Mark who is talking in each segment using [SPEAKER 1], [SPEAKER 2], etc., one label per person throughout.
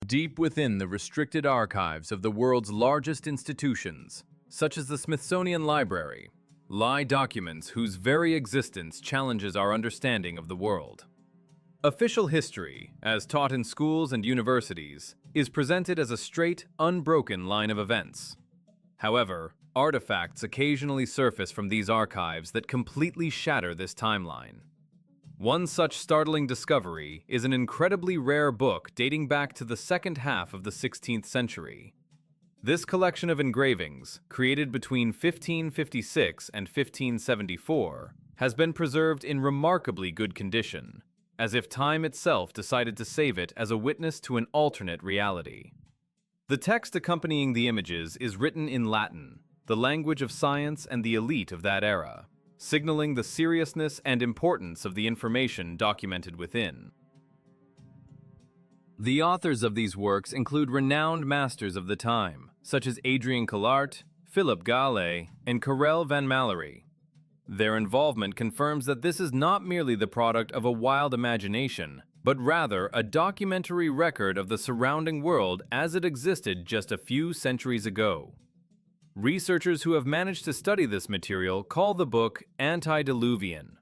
[SPEAKER 1] Deep within the restricted archives of the world's largest institutions, such as the Smithsonian Library, lie documents whose very existence challenges our understanding of the world. Official history, as taught in schools and universities, is presented as a straight, unbroken line of events. However, artifacts occasionally surface from these archives that completely shatter this timeline. One such startling discovery is an incredibly rare book dating back to the second half of the 16th century. This collection of engravings, created between 1556 and 1574, has been preserved in remarkably good condition, as if time itself decided to save it as a witness to an alternate reality. The text accompanying the images is written in Latin, the language of science and the elite of that era, signaling the seriousness and importance of the information documented within. The authors of these works include renowned masters of the time, such as Adrien Colart, Philip Gale, and Karel van Mallory. Their involvement confirms that this is not merely the product of a wild imagination, but rather a documentary record of the surrounding world as it existed just a few centuries ago. Researchers who have managed to study this material call the book antediluvian.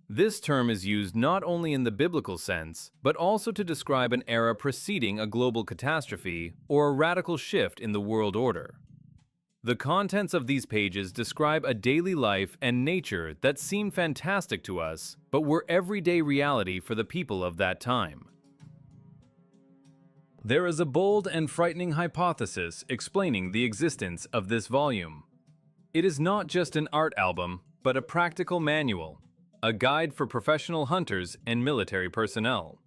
[SPEAKER 1] This term is used not only in the biblical sense, but also to describe an era preceding a global catastrophe or a radical shift in the world order. The contents of these pages describe a daily life and nature that seem fantastic to us, but were everyday reality for the people of that time. There is a bold and frightening hypothesis explaining the existence of this volume. It is not just an art album, but a practical manual, a guide for professional hunters and military personnel.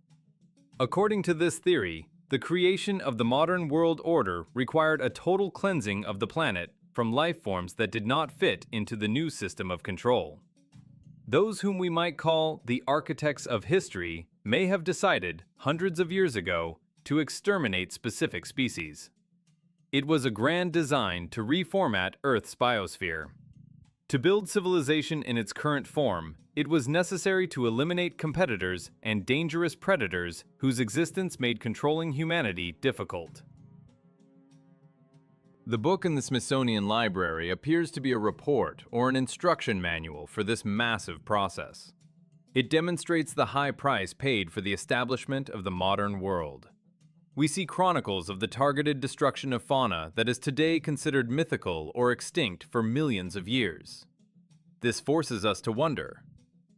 [SPEAKER 1] According to this theory, the creation of the modern world order required a total cleansing of the planet from life forms that did not fit into the new system of control. Those whom we might call the architects of history may have decided, hundreds of years ago, to exterminate specific species. It was a grand design to reformat Earth's biosphere. To build civilization in its current form, it was necessary to eliminate competitors and dangerous predators whose existence made controlling humanity difficult. The book in the Smithsonian Library appears to be a report or an instruction manual for this massive process. It demonstrates the high price paid for the establishment of the modern world. We see chronicles of the targeted destruction of fauna that is today considered mythical or extinct for millions of years. This forces us to wonder.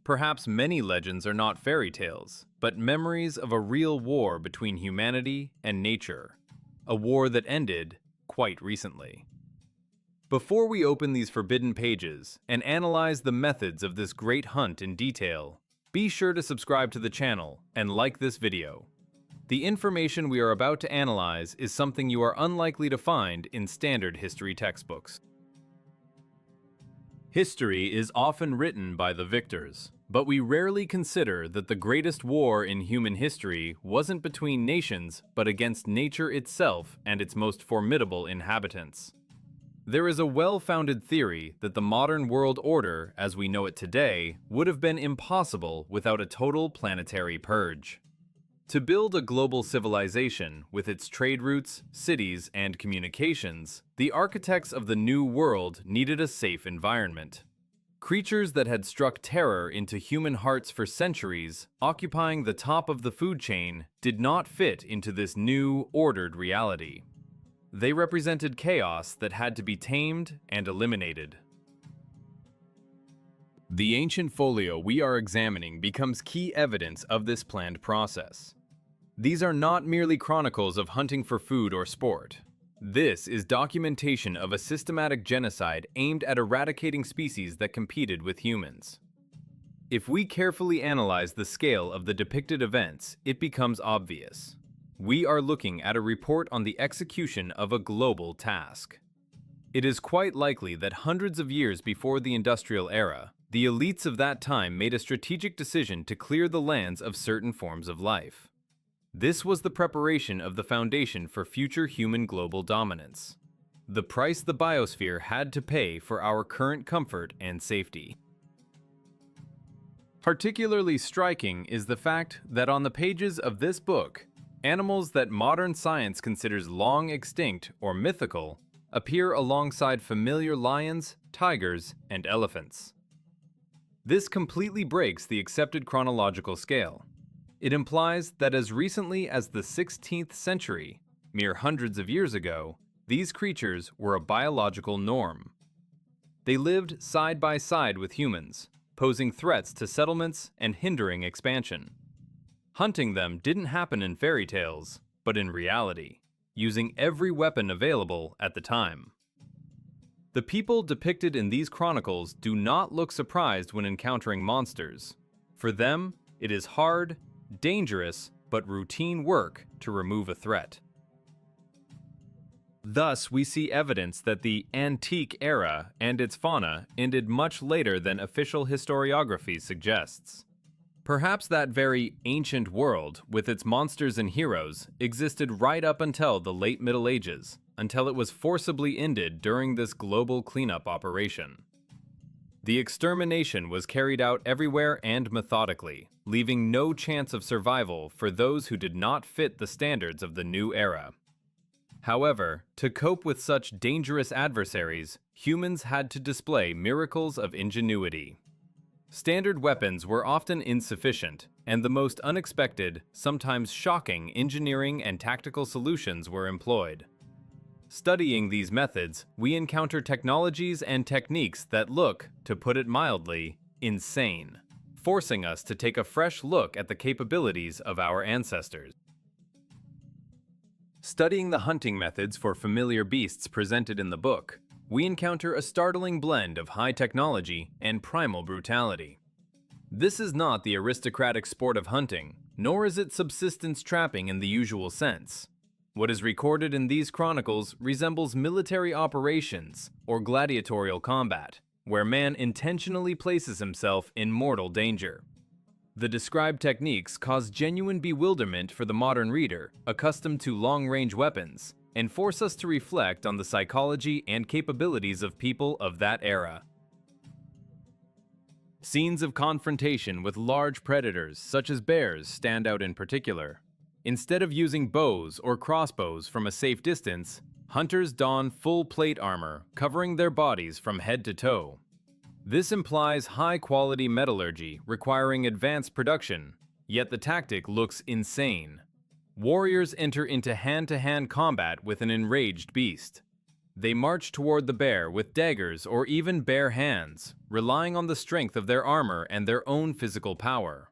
[SPEAKER 1] Perhaps many legends are not fairy tales, but memories of a real war between humanity and nature, a war that ended quite recently. Before we open these forbidden pages and analyze the methods of this great hunt in detail, be sure to subscribe to the channel and like this video. The information we are about to analyze is something you are unlikely to find in standard history textbooks. History is often written by the victors, but we rarely consider that the greatest war in human history wasn't between nations, but against nature itself and its most formidable inhabitants. There is a well-founded theory that the modern world order, as we know it today, would have been impossible without a total planetary purge. To build a global civilization with its trade routes, cities, and communications, the architects of the New World needed a safe environment. Creatures that had struck terror into human hearts for centuries, occupying the top of the food chain, did not fit into this new, ordered reality. They represented chaos that had to be tamed and eliminated. The ancient folio we are examining becomes key evidence of this planned process. These are not merely chronicles of hunting for food or sport. This is documentation of a systematic genocide aimed at eradicating species that competed with humans. If we carefully analyze the scale of the depicted events, it becomes obvious. We are looking at a report on the execution of a global task. It is quite likely that hundreds of years before the industrial era, the elites of that time made a strategic decision to clear the lands of certain forms of life. This was the preparation of the foundation for future human global dominance. The price the biosphere had to pay for our current comfort and safety. Particularly striking is the fact that on the pages of this book, Animals that modern science considers long extinct or mythical appear alongside familiar lions, tigers, and elephants. This completely breaks the accepted chronological scale. It implies that as recently as the 16th century, mere hundreds of years ago, these creatures were a biological norm. They lived side by side with humans, posing threats to settlements and hindering expansion. Hunting them didn't happen in fairy tales, but in reality, using every weapon available at the time. The people depicted in these chronicles do not look surprised when encountering monsters. For them, it is hard, dangerous, but routine work to remove a threat. Thus, we see evidence that the antique era and its fauna ended much later than official historiography suggests. Perhaps that very ancient world, with its monsters and heroes, existed right up until the late Middle Ages, until it was forcibly ended during this global cleanup operation. The extermination was carried out everywhere and methodically, leaving no chance of survival for those who did not fit the standards of the new era. However, to cope with such dangerous adversaries, humans had to display miracles of ingenuity. Standard weapons were often insufficient, and the most unexpected, sometimes shocking engineering and tactical solutions were employed. Studying these methods, we encounter technologies and techniques that look, to put it mildly, insane, forcing us to take a fresh look at the capabilities of our ancestors. Studying the hunting methods for familiar beasts presented in the book, we encounter a startling blend of high technology and primal brutality. This is not the aristocratic sport of hunting, nor is it subsistence trapping in the usual sense. What is recorded in these chronicles resembles military operations or gladiatorial combat, where man intentionally places himself in mortal danger. The described techniques cause genuine bewilderment for the modern reader, accustomed to long-range weapons, and force us to reflect on the psychology and capabilities of people of that era. Scenes of confrontation with large predators, such as bears, stand out in particular. Instead of using bows or crossbows from a safe distance, hunters don full plate armor, covering their bodies from head to toe. This implies high-quality metallurgy requiring advanced production, yet the tactic looks insane. Warriors enter into hand-to-hand combat with an enraged beast. They march toward the bear with daggers or even bare hands, relying on the strength of their armor and their own physical power.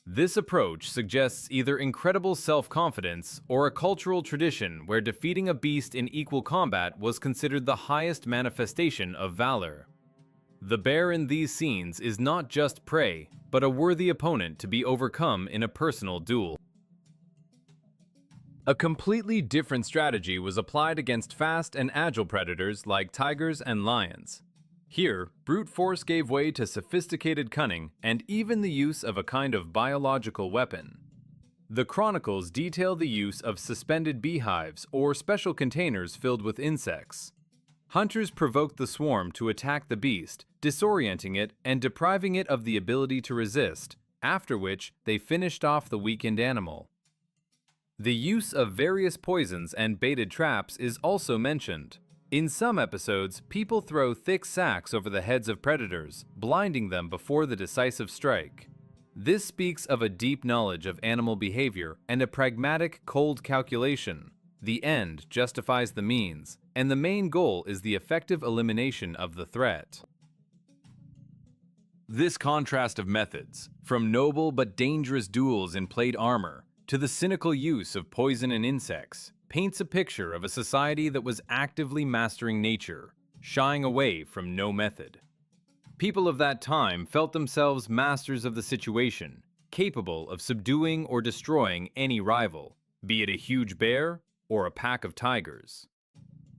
[SPEAKER 1] This approach suggests either incredible self-confidence or a cultural tradition where defeating a beast in equal combat was considered the highest manifestation of valor. The bear in these scenes is not just prey, but a worthy opponent to be overcome in a personal duel. A completely different strategy was applied against fast and agile predators like tigers and lions. Here, brute force gave way to sophisticated cunning and even the use of a kind of biological weapon. The chronicles detail the use of suspended beehives or special containers filled with insects. Hunters provoked the swarm to attack the beast, disorienting it and depriving it of the ability to resist, after which they finished off the weakened animal. The use of various poisons and baited traps is also mentioned. In some episodes, people throw thick sacks over the heads of predators, blinding them before the decisive strike. This speaks of a deep knowledge of animal behavior and a pragmatic, cold calculation. The end justifies the means, and the main goal is the effective elimination of the threat. This contrast of methods, from noble but dangerous duels in plate armor to the cynical use of poison and insects, paints a picture of a society that was actively mastering nature, shying away from no method. People of that time felt themselves masters of the situation, capable of subduing or destroying any rival, be it a huge bear or a pack of tigers.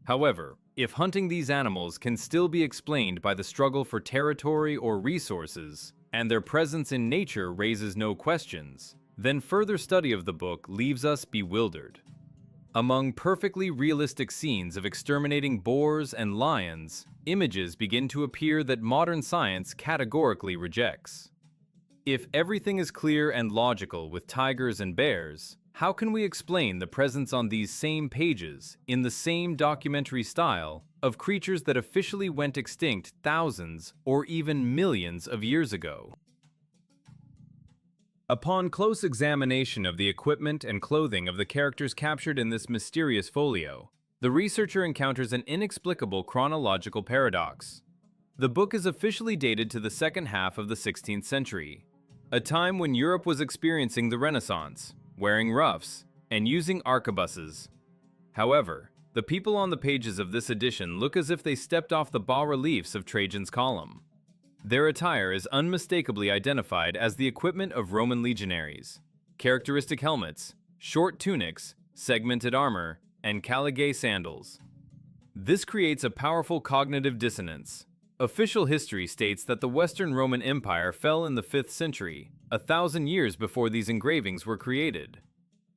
[SPEAKER 1] However, if hunting these animals can still be explained by the struggle for territory or resources, and their presence in nature raises no questions, then further study of the book leaves us bewildered. Among perfectly realistic scenes of exterminating boars and lions, images begin to appear that modern science categorically rejects. If everything is clear and logical with tigers and bears, How can we explain the presence on these same pages, in the same documentary style, of creatures that officially went extinct thousands or even millions of years ago? Upon close examination of the equipment and clothing of the characters captured in this mysterious folio, the researcher encounters an inexplicable chronological paradox. The book is officially dated to the second half of the 16th century, a time when Europe was experiencing the Renaissance, wearing ruffs, and using arquebuses. However, the people on the pages of this edition look as if they stepped off the bas-reliefs of Trajan's column. Their attire is unmistakably identified as the equipment of Roman legionaries: characteristic helmets, short tunics, segmented armor, and caligae sandals. This creates a powerful cognitive dissonance. Official history states that the Western Roman Empire fell in the 5th century, 1,000 years before these engravings were created.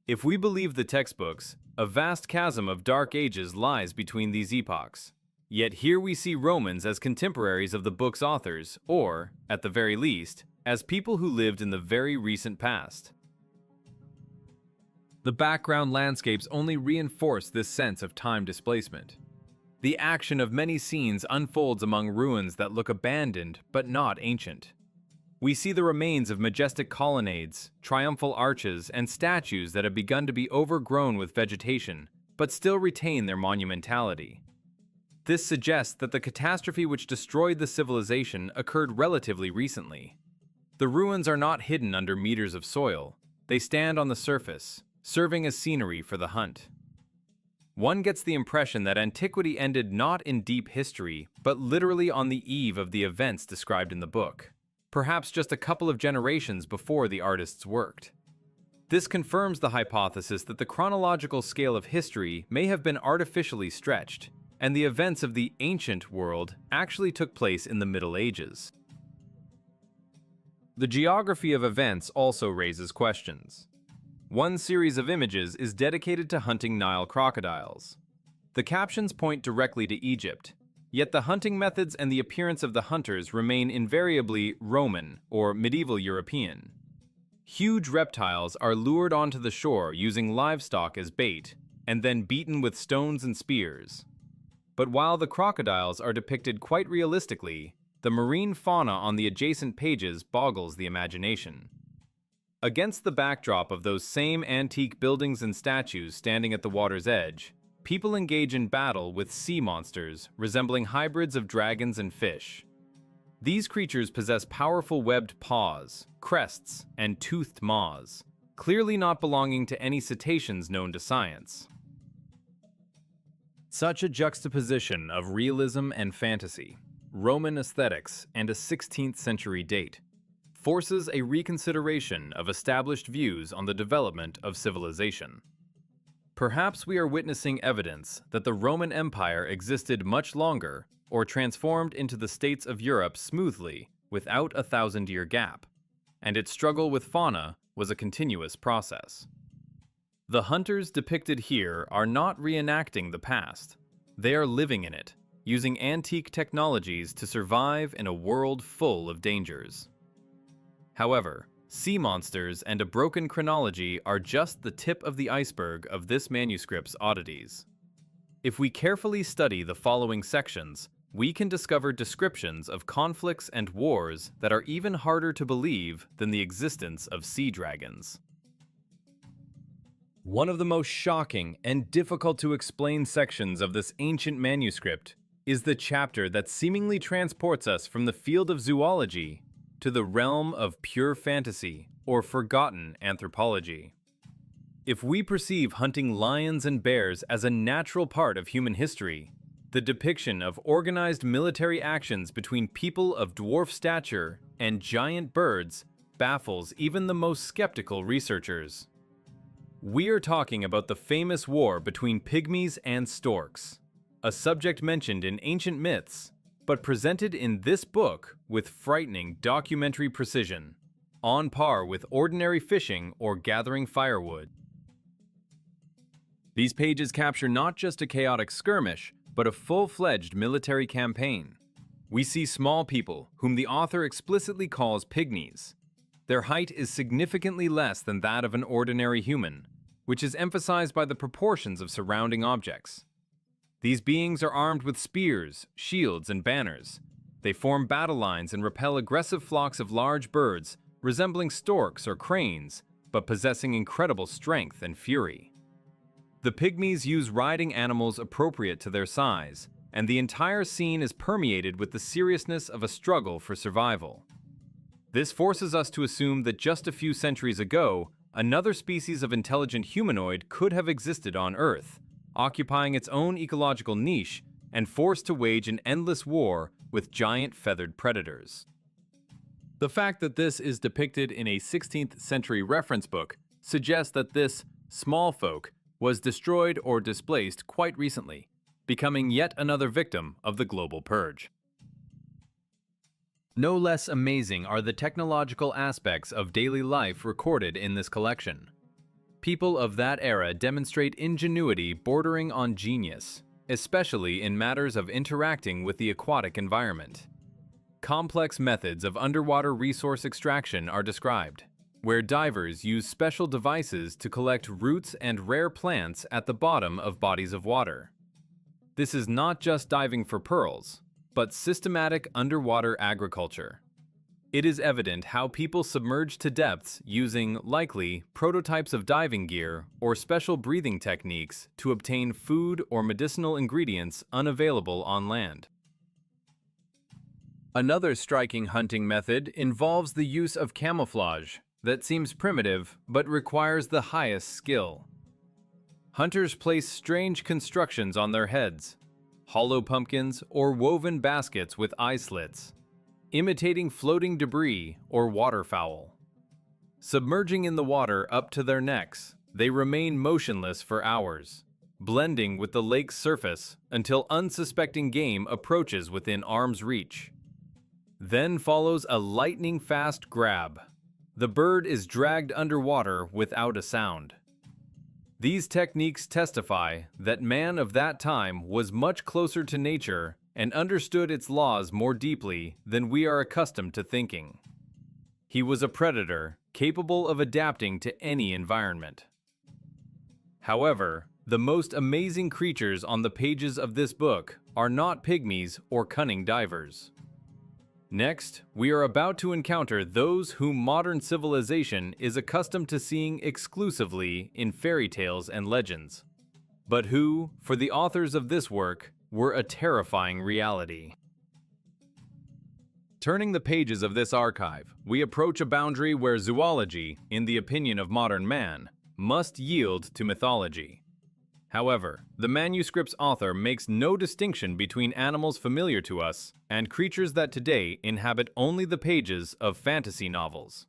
[SPEAKER 1] If we believe the textbooks, a vast chasm of dark ages lies between these epochs. Yet here we see Romans as contemporaries of the book's authors, or, at the very least, as people who lived in the very recent past. The background landscapes only reinforce this sense of time displacement. The action of many scenes unfolds among ruins that look abandoned but not ancient. We see the remains of majestic colonnades, triumphal arches, and statues that have begun to be overgrown with vegetation, but still retain their monumentality. This suggests that the catastrophe which destroyed the civilization occurred relatively recently. The ruins are not hidden under meters of soil. They stand on the surface, serving as scenery for the hunt. One gets the impression that antiquity ended not in deep history, but literally on the eve of the events described in the book, perhaps just a couple of generations before the artists worked. This confirms the hypothesis that the chronological scale of history may have been artificially stretched, and the events of the ancient world actually took place in the Middle Ages. The geography of events also raises questions. One series of images is dedicated to hunting Nile crocodiles. The captions point directly to Egypt, yet the hunting methods and the appearance of the hunters remain invariably Roman or medieval European. Huge reptiles are lured onto the shore using livestock as bait, and then beaten with stones and spears. But while the crocodiles are depicted quite realistically, the marine fauna on the adjacent pages boggles the imagination. Against the backdrop of those same antique buildings and statues standing at the water's edge, people engage in battle with sea monsters resembling hybrids of dragons and fish. These creatures possess powerful webbed paws, crests, and toothed maws, clearly not belonging to any cetaceans known to science. Such a juxtaposition of realism and fantasy, Roman aesthetics, and a 16th century date forces a reconsideration of established views on the development of civilization. Perhaps we are witnessing evidence that the Roman Empire existed much longer or transformed into the states of Europe smoothly without a 1,000-year gap, and its struggle with fauna was a continuous process. The hunters depicted here are not reenacting the past. They are living in it, using antique technologies to survive in a world full of dangers. However, sea monsters and a broken chronology are just the tip of the iceberg of this manuscript's oddities. If we carefully study the following sections, we can discover descriptions of conflicts and wars that are even harder to believe than the existence of sea dragons. One of the most shocking and difficult to explain sections of this ancient manuscript is the chapter that seemingly transports us from the field of zoology to the realm of pure fantasy or forgotten anthropology. If we perceive hunting lions and bears as a natural part of human history, the depiction of organized military actions between people of dwarf stature and giant birds baffles even the most skeptical researchers. We are talking about the famous war between pygmies and storks, a subject mentioned in ancient myths, but presented in this book with frightening documentary precision, on par with ordinary fishing or gathering firewood. These pages capture not just a chaotic skirmish, but a full-fledged military campaign. We see small people, whom the author explicitly calls pygmies. Their height is significantly less than that of an ordinary human, which is emphasized by the proportions of surrounding objects. These beings are armed with spears, shields, and banners. They form battle lines and repel aggressive flocks of large birds, resembling storks or cranes, but possessing incredible strength and fury. The pygmies use riding animals appropriate to their size, and the entire scene is permeated with the seriousness of a struggle for survival. This forces us to assume that just a few centuries ago, another species of intelligent humanoid could have existed on Earth, occupying its own ecological niche and forced to wage an endless war with giant feathered predators. The fact that this is depicted in a 16th century reference book suggests that this small folk was destroyed or displaced quite recently, becoming yet another victim of the global purge. No less amazing are the technological aspects of daily life recorded in this collection. People of that era demonstrate ingenuity bordering on genius, especially in matters of interacting with the aquatic environment. Complex methods of underwater resource extraction are described, where divers use special devices to collect roots and rare plants at the bottom of bodies of water. This is not just diving for pearls, but systematic underwater agriculture. It is evident how people submerge to depths using, likely, prototypes of diving gear or special breathing techniques to obtain food or medicinal ingredients unavailable on land. Another striking hunting method involves the use of camouflage that seems primitive but requires the highest skill. Hunters place strange constructions on their heads, hollow pumpkins or woven baskets with eye slits, imitating floating debris or waterfowl. Submerging in the water up to their necks, they remain motionless for hours, blending with the lake's surface until unsuspecting game approaches within arm's reach. Then follows a lightning-fast grab. The bird is dragged underwater without a sound. These techniques testify that man of that time was much closer to nature and understood its laws more deeply than we are accustomed to thinking. He was a predator, capable of adapting to any environment. However, the most amazing creatures on the pages of this book are not pygmies or cunning divers. Next, we are about to encounter those whom modern civilization is accustomed to seeing exclusively in fairy tales and legends, but who, for the authors of this work, were a terrifying reality. Turning the pages of this archive, we approach a boundary where zoology, in the opinion of modern man, must yield to mythology. However, the manuscript's author makes no distinction between animals familiar to us and creatures that today inhabit only the pages of fantasy novels.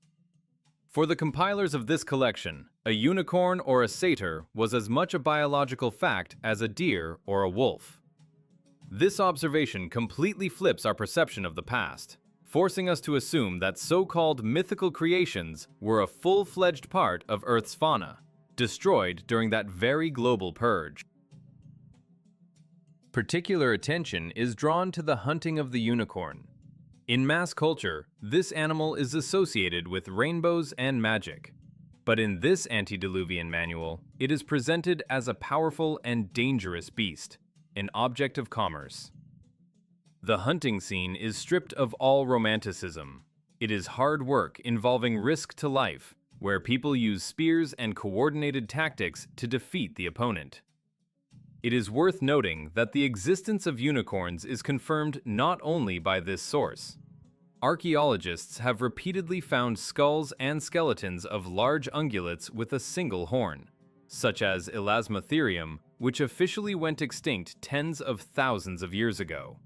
[SPEAKER 1] For the compilers of this collection, a unicorn or a satyr was as much a biological fact as a deer or a wolf. This observation completely flips our perception of the past, forcing us to assume that so-called mythical creations were a full-fledged part of Earth's fauna, destroyed during that very global purge. Particular attention is drawn to the hunting of the unicorn. In mass culture, this animal is associated with rainbows and magic. But in this antediluvian manual, it is presented as a powerful and dangerous beast, an object of commerce. The hunting scene is stripped of all romanticism. It is hard work involving risk to life, where people use spears and coordinated tactics to defeat the opponent. It is worth noting that the existence of unicorns is confirmed not only by this source. Archaeologists have repeatedly found skulls and skeletons of large ungulates with a single horn, such as Elasmotherium, which officially went extinct tens of thousands of years ago.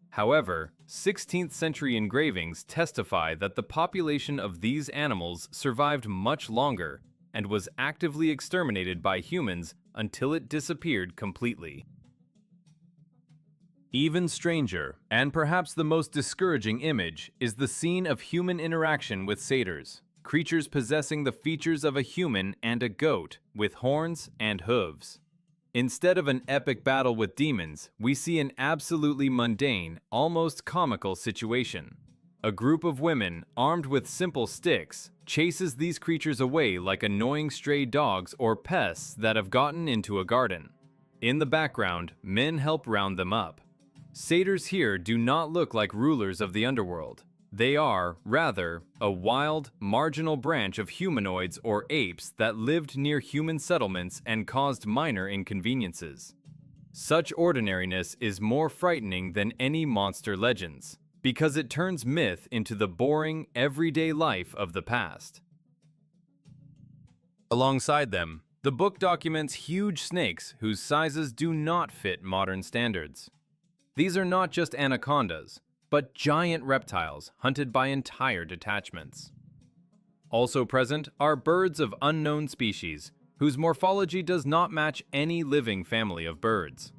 [SPEAKER 1] However, 16th century engravings testify that the population of these animals survived much longer and was actively exterminated by humans until it disappeared completely. Even stranger, and perhaps the most discouraging image, is the scene of human interaction with satyrs, creatures possessing the features of a human and a goat, with horns and hooves. Instead of an epic battle with demons, we see an absolutely mundane, almost comical situation. A group of women, armed with simple sticks, chases these creatures away like annoying stray dogs or pests that have gotten into a garden. In the background, men help round them up. Satyrs here do not look like rulers of the underworld. They are, rather, a wild, marginal branch of humanoids or apes that lived near human settlements and caused minor inconveniences. Such ordinariness is more frightening than any monster legends, because it turns myth into the boring, everyday life of the past. Alongside them, the book documents huge snakes whose sizes do not fit modern standards. These are not just anacondas, but giant reptiles hunted by entire detachments. Also present are birds of unknown species, whose morphology does not match any living family of birds.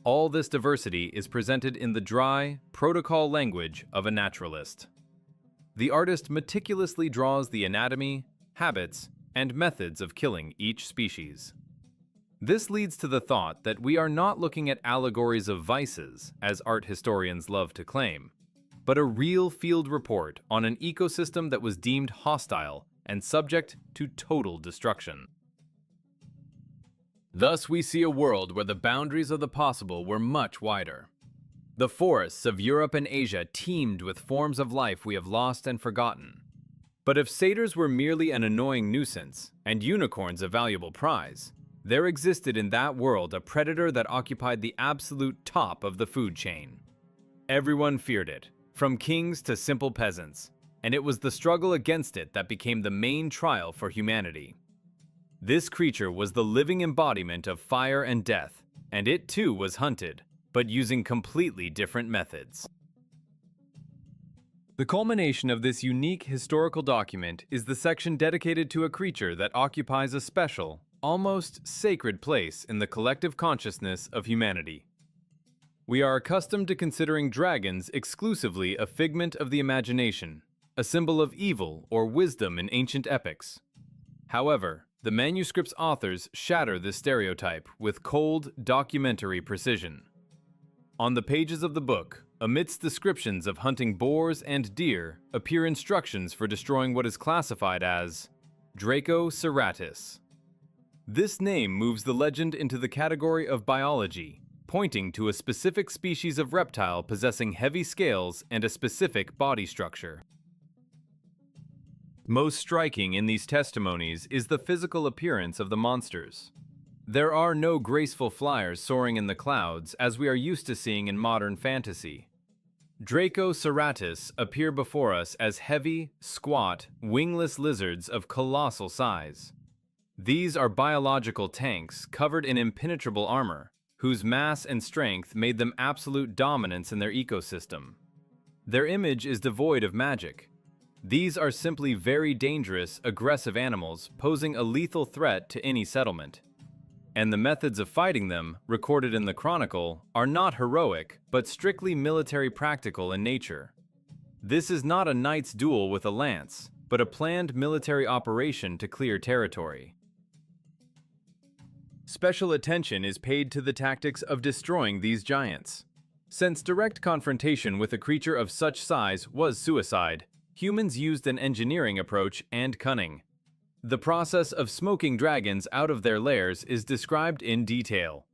[SPEAKER 1] All this diversity is presented in the dry, protocol language of a naturalist. The artist meticulously draws the anatomy, habits, and methods of killing each species. This leads to the thought that we are not looking at allegories of vices, as art historians love to claim, but a real field report on an ecosystem that was deemed hostile and subject to total destruction. Thus, we see a world where the boundaries of the possible were much wider. The forests of Europe and Asia teemed with forms of life we have lost and forgotten. But if satyrs were merely an annoying nuisance, and unicorns a valuable prize, there existed in that world a predator that occupied the absolute top of the food chain. Everyone feared it, from kings to simple peasants, and it was the struggle against it that became the main trial for humanity. This creature was the living embodiment of fire and death, and it too was hunted, but using completely different methods. The culmination of this unique historical document is the section dedicated to a creature that occupies a special, almost sacred place in the collective consciousness of humanity. We are accustomed to considering dragons exclusively a figment of the imagination, a symbol of evil or wisdom in ancient epics. However, the manuscript's authors shatter this stereotype with cold, documentary precision. On the pages of the book, amidst descriptions of hunting boars and deer, appear instructions for destroying what is classified as Draco serratus. This name moves the legend into the category of biology, pointing to a specific species of reptile possessing heavy scales and a specific body structure. Most striking in these testimonies is the physical appearance of the monsters. There are no graceful flyers soaring in the clouds as we are used to seeing in modern fantasy. Draco serratus appear before us as heavy, squat, wingless lizards of colossal size. These are biological tanks covered in impenetrable armor, whose mass and strength made them absolute dominance in their ecosystem. Their image is devoid of magic. These are simply very dangerous, aggressive animals posing a lethal threat to any settlement. And the methods of fighting them, recorded in the Chronicle, are not heroic, but strictly military practical in nature. This is not a knight's duel with a lance, but a planned military operation to clear territory. Special attention is paid to the tactics of destroying these giants. Since direct confrontation with a creature of such size was suicide, humans used an engineering approach and cunning. The process of smoking dragons out of their lairs is described in detail.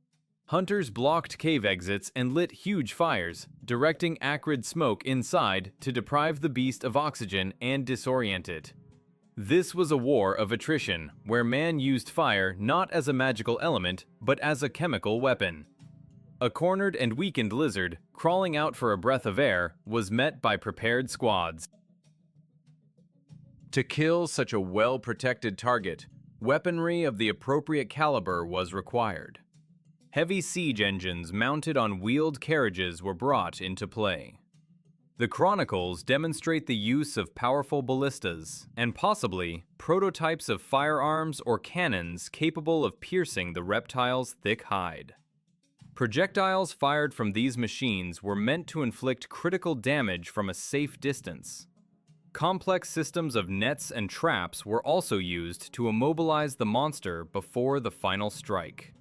[SPEAKER 1] Hunters blocked cave exits and lit huge fires, directing acrid smoke inside to deprive the beast of oxygen and disorient it. This was a war of attrition, where man used fire not as a magical element, but as a chemical weapon. A cornered and weakened lizard, crawling out for a breath of air, was met by prepared squads. To kill such a well-protected target, weaponry of the appropriate caliber was required. Heavy siege engines mounted on wheeled carriages were brought into play. The chronicles demonstrate the use of powerful ballistas, and possibly prototypes of firearms or cannons capable of piercing the reptile's thick hide. Projectiles fired from these machines were meant to inflict critical damage from a safe distance. Complex systems of nets and traps were also used to immobilize the monster before the final strike.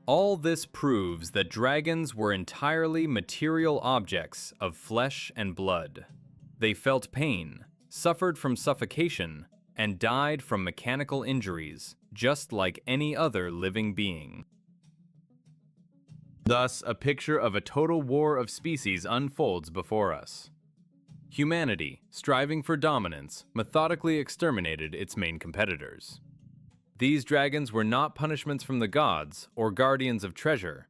[SPEAKER 1] All this proves that dragons were entirely material objects of flesh and blood. They felt pain, suffered from suffocation, and died from mechanical injuries, just like any other living being. Thus, a picture of a total war of species unfolds before us. Humanity, striving for dominance, methodically exterminated its main competitors. These dragons were not punishments from the gods or guardians of treasure.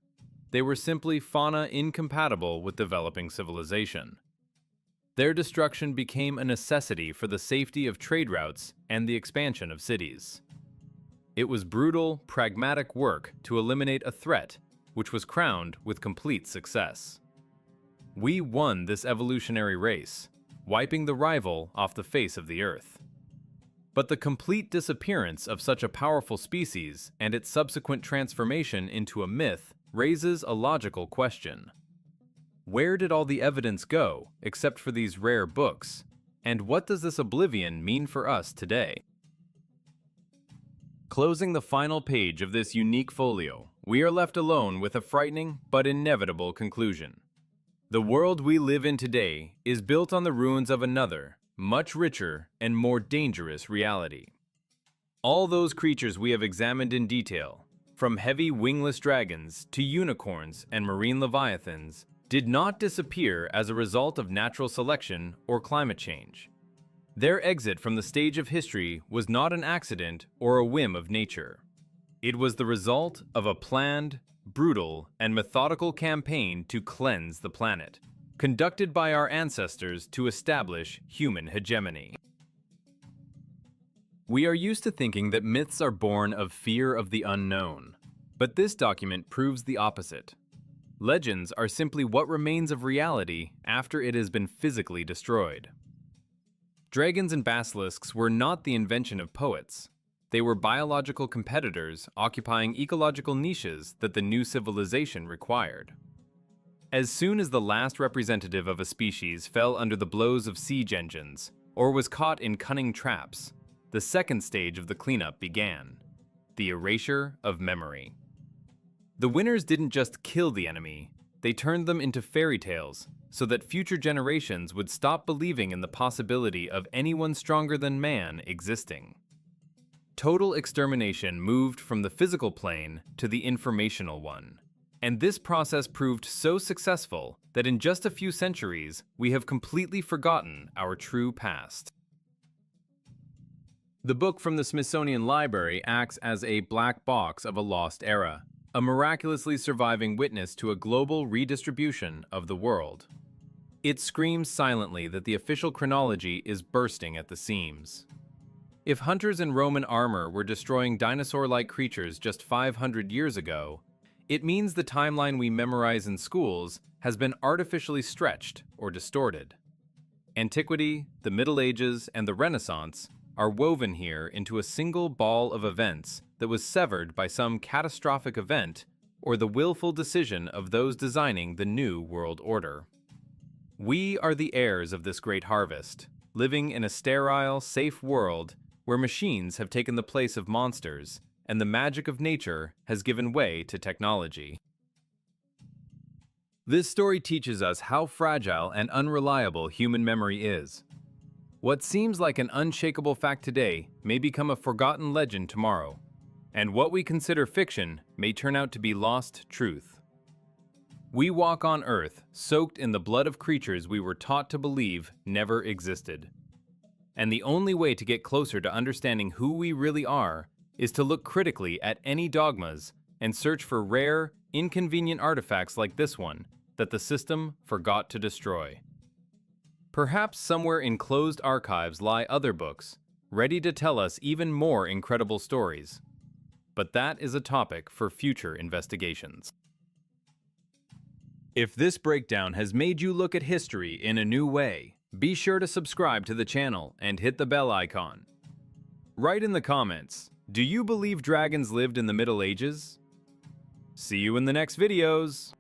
[SPEAKER 1] They were simply fauna incompatible with developing civilization. Their destruction became a necessity for the safety of trade routes and the expansion of cities. It was brutal, pragmatic work to eliminate a threat, which was crowned with complete success. We won this evolutionary race, wiping the rival off the face of the earth. But the complete disappearance of such a powerful species and its subsequent transformation into a myth raises a logical question. Where did all the evidence go, except for these rare books? And what does this oblivion mean for us today? Closing the final page of this unique folio, we are left alone with a frightening but inevitable conclusion. The world we live in today is built on the ruins of another, much richer and more dangerous reality. All those creatures we have examined in detail, from heavy wingless dragons to unicorns and marine leviathans, did not disappear as a result of natural selection or climate change. Their exit from the stage of history was not an accident or a whim of nature. It was the result of a planned, brutal, and methodical campaign to cleanse the planet, conducted by our ancestors to establish human hegemony. We are used to thinking that myths are born of fear of the unknown, but this document proves the opposite. Legends are simply what remains of reality after it has been physically destroyed. Dragons and basilisks were not the invention of poets. They were biological competitors occupying ecological niches that the new civilization required. As soon as the last representative of a species fell under the blows of siege engines or was caught in cunning traps, the second stage of the cleanup began: the erasure of memory. The winners didn't just kill the enemy, they turned them into fairy tales so that future generations would stop believing in the possibility of anyone stronger than man existing. Total extermination moved from the physical plane to the informational one, and this process proved so successful that in just a few centuries we have completely forgotten our true past. The book from the Smithsonian Library acts as a black box of a lost era, a miraculously surviving witness to a global redistribution of the world. It screams silently that the official chronology is bursting at the seams. If hunters in Roman armor were destroying dinosaur-like creatures just 500 years ago, it means the timeline we memorize in schools has been artificially stretched or distorted. Antiquity, the Middle Ages, and the Renaissance are woven here into a single ball of events that was severed by some catastrophic event or the willful decision of those designing the new world order. We are the heirs of this great harvest, living in a sterile, safe world where machines have taken the place of monsters and the magic of nature has given way to technology. This story teaches us how fragile and unreliable human memory is. What seems like an unshakable fact today may become a forgotten legend tomorrow, and what we consider fiction may turn out to be lost truth. We walk on Earth soaked in the blood of creatures we were taught to believe never existed. And the only way to get closer to understanding who we really are is to look critically at any dogmas and search for rare, inconvenient artifacts like this one that the system forgot to destroy. Perhaps somewhere in closed archives lie other books, ready to tell us even more incredible stories. But that is a topic for future investigations. If this breakdown has made you look at history in a new way, be sure to subscribe to the channel and hit the bell icon. Write in the comments, do you believe dragons lived in the Middle Ages? See you in the next videos!